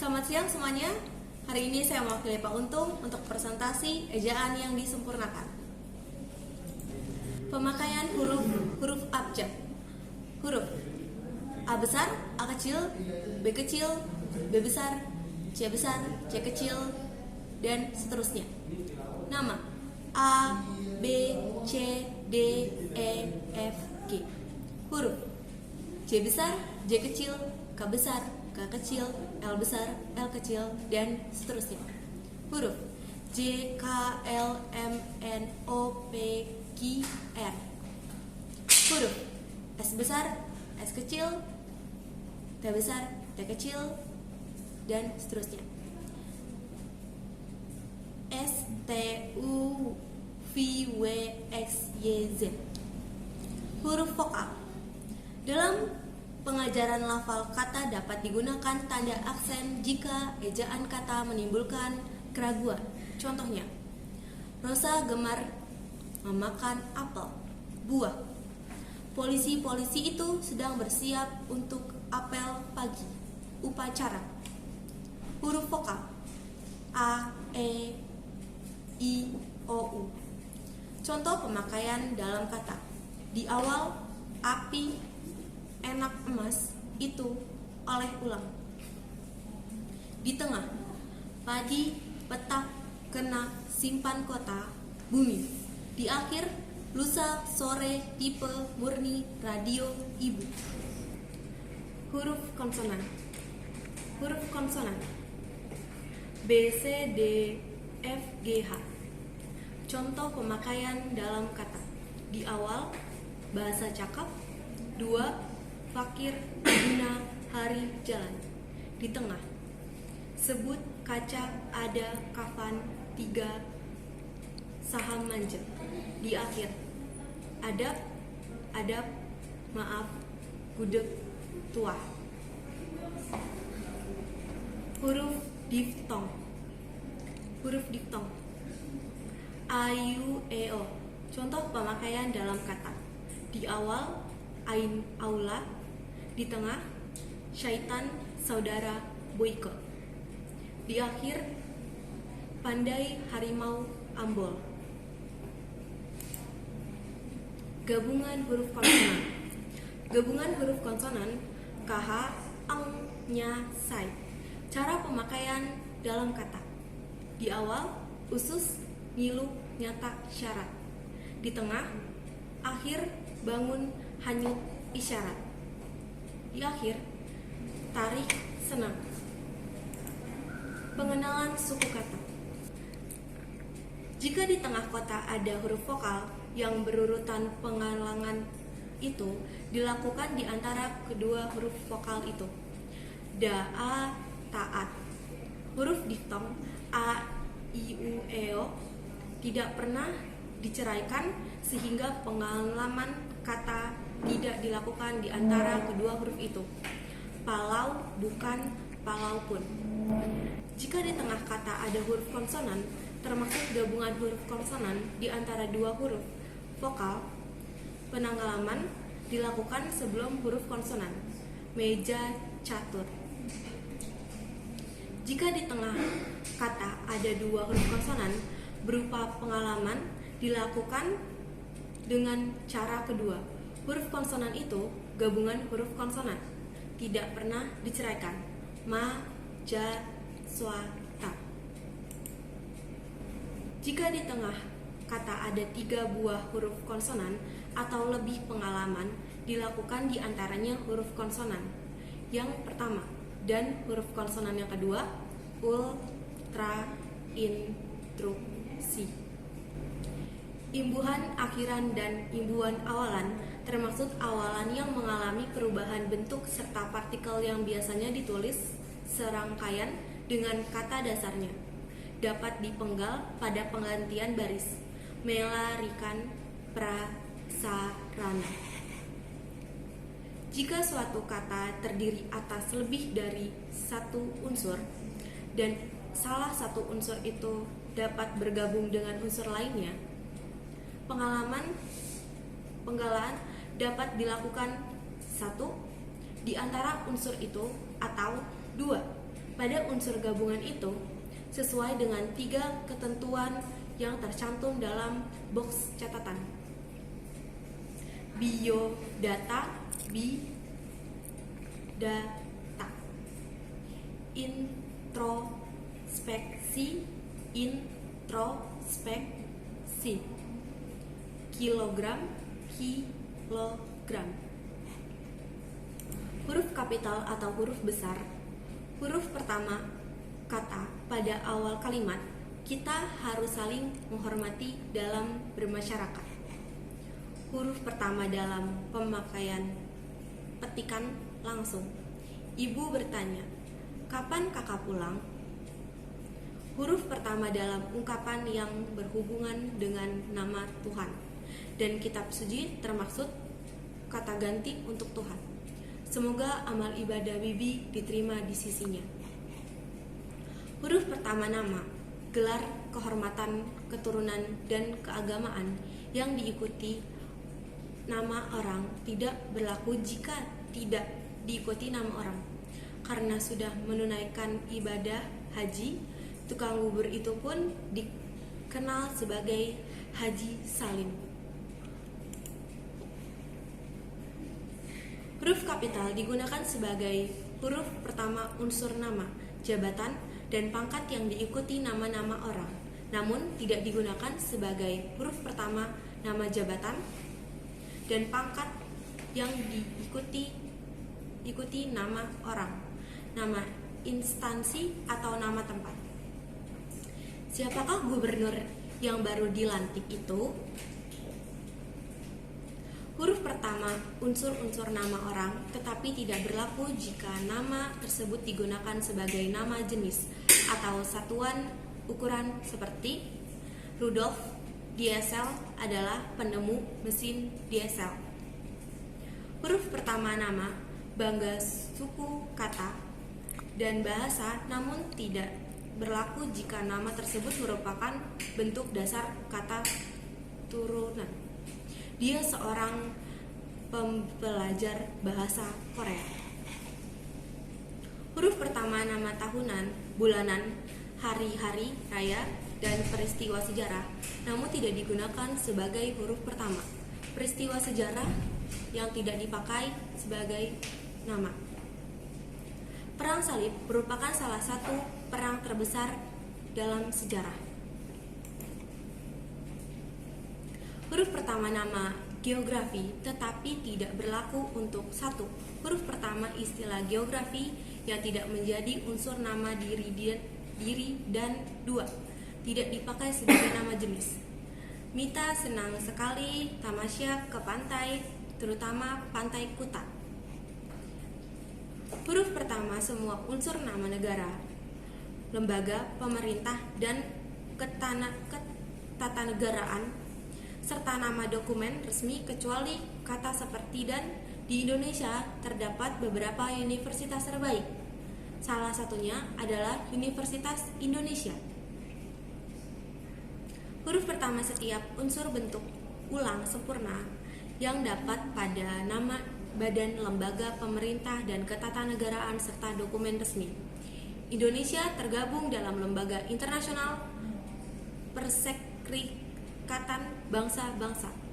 Selamat siang semuanya. Hari ini saya mewakili Pak Untung untuk presentasi ejaan yang disempurnakan. Pemakaian huruf abjad. Huruf A besar, A kecil, B kecil, B besar, C besar, C kecil, dan seterusnya. Nama A, B, C, D, E, F, G. Huruf J besar, J kecil, K besar, K kecil, L besar, L kecil, dan seterusnya. Huruf J, K, L, M, N, O, P, Q, R. Huruf S besar, S kecil, T besar, T kecil, dan seterusnya. S, T, U, V, W, X, Y, Z. Huruf vokal. Dalam pengajaran lafal kata dapat digunakan tanda aksen jika ejaan kata menimbulkan keraguan. Contohnya, Rosa gemar memakan apel, buah. Polisi-polisi itu sedang bersiap untuk apel pagi, upacara. Huruf vokal A, E, I, O, U. Contoh pemakaian dalam kata. Di awal, api enak emas itu oleh ulang. Di tengah, padi, petak, kena, simpan kota, bumi. Di akhir, lusa, sore, tipe, murni, radio, ibu. Huruf konsonan. Huruf konsonan B, C, D, F, G, H. Contoh pemakaian dalam kata. Di awal, bahasa cakap. 2, fakir, guna, hari, jalan. Di tengah, sebut, kaca, ada, kafan. 3, saham manja. Di akhir, adab, maaf, gudeg, tua. Huruf diftong. Huruf diftong A, U, E, O. Contoh pemakaian dalam kata. Di awal, ain, aula. Di tengah, syaitan, saudara, boykot. Di akhir, pandai, harimau, ambol. Gabungan huruf konsonan. Gabungan huruf konsonan KH, ang, nya, sai. Cara pemakaian dalam kata. Di awal, usus, ngilu, nyata, syarat. Di tengah, akhir, bangun, hanyut, isyarat. Di akhir, tarik, senang. Pengenalan suku kata. Jika di tengah kota ada huruf vokal yang berurutan pengalangan itu dilakukan di antara kedua huruf vokal itu. Da-a, taat. Huruf diftong A, I, U, E, O tidak pernah diceraikan sehingga pengalaman kata tidak dilakukan di antara kedua huruf itu. Palau, bukan, palau pun. Jika di tengah kata ada huruf konsonan, termasuk gabungan huruf konsonan di antara dua huruf vokal, penenggelaman dilakukan sebelum huruf konsonan. Meja, catur. Jika di tengah kata ada dua huruf konsonan berupa pengalaman dilakukan dengan cara kedua. Huruf konsonan itu gabungan huruf konsonan, tidak pernah diceraikan. Ma, ja, swa, ta. Jika di tengah kata ada 3 buah huruf konsonan atau lebih pengalaman, dilakukan di antaranya huruf konsonan yang pertama dan huruf konsonan yang kedua, ultra, intruksi. Imbuhan akhiran dan imbuhan awalan termasuk awalan yang mengalami perubahan bentuk serta partikel yang biasanya ditulis serangkaian dengan kata dasarnya. Dapat dipenggal pada penggantian baris. Melarikan, prasarana. Jika suatu kata terdiri atas lebih dari satu unsur dan salah satu unsur itu dapat bergabung dengan unsur lainnya, penggalaan dapat dilakukan 1 di antara unsur itu atau 2 pada unsur gabungan itu sesuai dengan 3 ketentuan yang tercantum dalam box catatan. Biodata, data. Introspeksi, kilogram, huruf kapital atau huruf besar. Huruf pertama kata pada awal kalimat, kita harus saling menghormati dalam bermasyarakat. Huruf pertama dalam pemakaian petikan langsung. Ibu bertanya, "Kapan kakak pulang?" Huruf pertama dalam ungkapan yang berhubungan dengan nama Tuhan dan kitab suci termaksud kata ganti untuk Tuhan. Semoga amal ibadah Bibi diterima di sisinya. Huruf pertama nama, gelar kehormatan, keturunan, dan keagamaan yang diikuti nama orang tidak berlaku jika tidak diikuti nama orang. Karena sudah menunaikan ibadah haji, tukang bubur itu pun dikenal sebagai Haji Salim. Huruf kapital digunakan sebagai huruf pertama unsur nama, jabatan, dan pangkat yang diikuti nama-nama orang, namun tidak digunakan sebagai huruf pertama nama jabatan dan pangkat yang diikuti nama orang, nama instansi atau nama tempat. Siapakah gubernur yang baru dilantik itu? Huruf pertama unsur-unsur nama orang, tetapi tidak berlaku jika nama tersebut digunakan sebagai nama jenis atau satuan ukuran seperti Rudolf Diesel adalah penemu mesin diesel. Huruf pertama nama, bangga suku kata dan bahasa, namun tidak berlaku jika nama tersebut merupakan bentuk dasar kata turunan. Dia seorang pembelajar bahasa Korea. Huruf pertama nama tahunan, bulanan, hari-hari raya, dan peristiwa sejarah, namun tidak digunakan sebagai huruf pertama. Peristiwa sejarah yang tidak dipakai sebagai nama. Perang Salib merupakan salah satu perang terbesar dalam sejarah. Huruf pertama nama geografi, tetapi tidak berlaku untuk satu, huruf pertama istilah geografi yang tidak menjadi unsur nama diri, dan dua, tidak dipakai sebagai nama jenis. Mita senang sekali tamasya ke pantai, terutama pantai Kuta. Huruf pertama semua unsur nama negara, lembaga, pemerintah, dan ketatanegaraan, serta nama dokumen resmi kecuali kata seperti dan. Di Indonesia terdapat beberapa universitas terbaik. Salah satunya adalah Universitas Indonesia. Huruf pertama setiap unsur bentuk ulang sempurna yang dapat pada nama badan, lembaga, pemerintah, dan ketatanegaraan serta dokumen resmi. Indonesia tergabung dalam lembaga internasional Perserikatan Bangsa-Bangsa.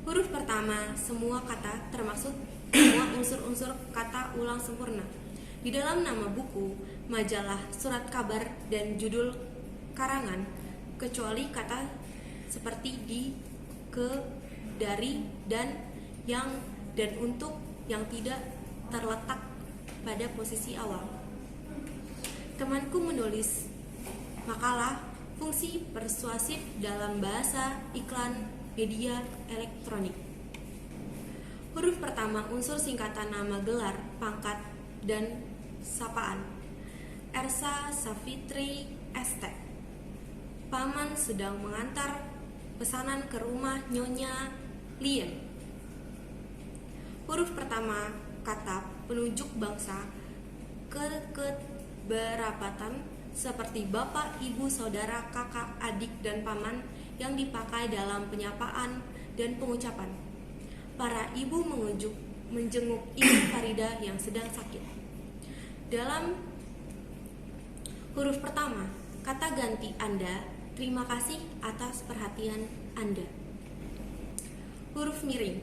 Huruf pertama semua kata termasuk semua unsur-unsur kata ulang sempurna. Di dalam nama buku, majalah, surat kabar, dan judul karangan, kecuali kata seperti di, ke, dari, dan, yang, dan untuk yang tidak terletak pada posisi awal. Temanku menulis makalah fungsi persuasif dalam bahasa iklan media elektronik. Huruf pertama unsur singkatan nama, gelar, pangkat, dan sapaan. Ersa Savitri ST. Paman sedang mengantar pesanan ke rumah Nyonya Lien. Huruf pertama kata penunjuk bangsa, kekerabatan seperti bapak, ibu, saudara, kakak, adik, dan paman yang dipakai dalam penyapaan dan pengucapan. Para ibu menjenguk Ibu Farida yang sedang sakit. Dalam huruf pertama, kata ganti Anda. Terima kasih atas perhatian Anda. Huruf miring.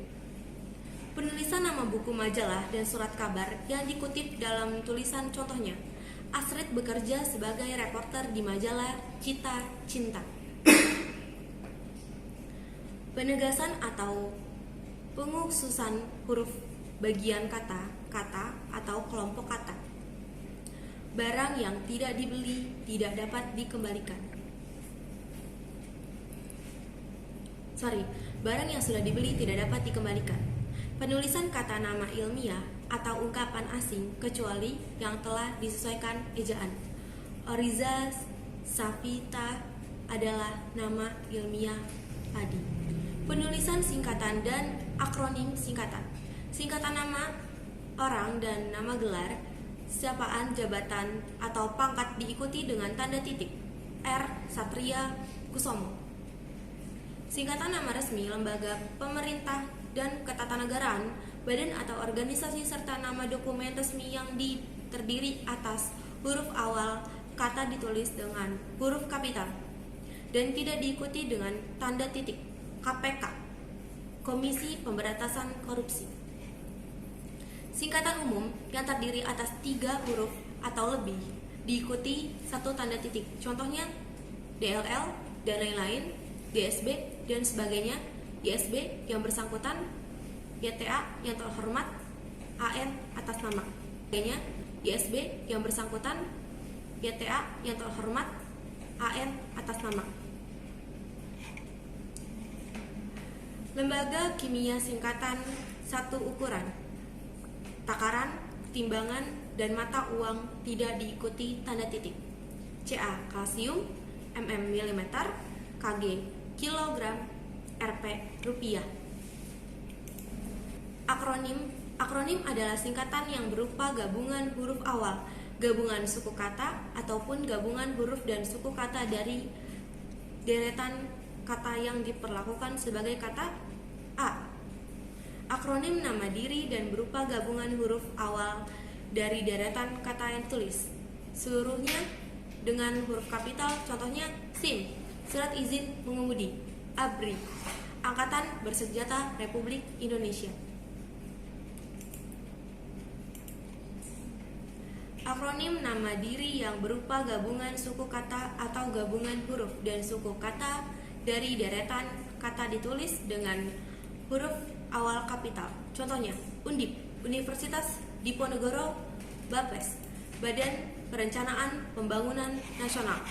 Penulisan nama buku majalah dan surat kabar yang dikutip dalam tulisan contohnya. Astrid bekerja sebagai reporter di majalah Cita Cinta. Penegasan atau penguksusan huruf bagian kata, kata atau kelompok kata. Barang yang tidak dibeli tidak dapat dikembalikan. Barang yang sudah dibeli tidak dapat dikembalikan. Penulisan kata nama ilmiah atau ungkapan asing kecuali yang telah disesuaikan ejaan. Oriza Safita adalah nama ilmiah padi. Penulisan singkatan dan akronim singkatan. Singkatan nama orang dan nama gelar, sapaan, jabatan, atau pangkat diikuti dengan tanda titik. R. Satria Kusomo. Singkatan nama resmi lembaga pemerintah dan ketatanegaraan, badan atau organisasi, serta nama dokumen resmi yang terdiri atas huruf awal kata ditulis dengan huruf kapital dan tidak diikuti dengan tanda titik. KPK, Komisi Pemberantasan Korupsi. Singkatan umum yang terdiri atas 3 huruf atau lebih diikuti 1 tanda titik. Contohnya DLL dan lain-lain, DSB dan sebagainya, YSB yang bersangkutan, YTA yang terhormat, AN atas nama. Sebagainya, YSB yang bersangkutan, YTA yang terhormat, AN atas nama. Lembaga kimia singkatan 1 ukuran. Takaran, timbangan, dan mata uang tidak diikuti tanda titik. Ca kalsium, mm milimeter, Kg kilogram, Rp rupiah. Akronim adalah singkatan yang berupa gabungan huruf awal, gabungan suku kata, ataupun gabungan huruf dan suku kata dari deretan kata yang diperlakukan sebagai kata A. Akronim nama diri dan berupa gabungan huruf awal dari deretan kata yang tulis, seluruhnya dengan huruf kapital. Contohnya SIM, surat izin mengemudi. ABRI, Angkatan Bersenjata Republik Indonesia. Akronim nama diri yang berupa gabungan suku kata atau gabungan huruf dan suku kata dari deretan kata ditulis dengan huruf awal kapital. Contohnya Undip, Universitas Diponegoro, BAPES, Badan Perencanaan Pembangunan Nasional.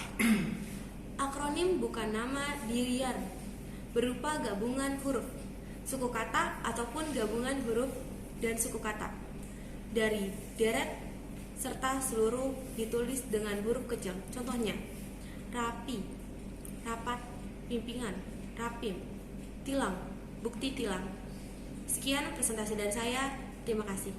Akronim bukan nama dirian, berupa gabungan huruf, suku kata ataupun gabungan huruf dan suku kata dari deret serta seluruh ditulis dengan huruf kecil. Contohnya rapi, rapat, pimpingan, rapim, tilang, bukti tilang. Sekian presentasi dari saya. Terima kasih.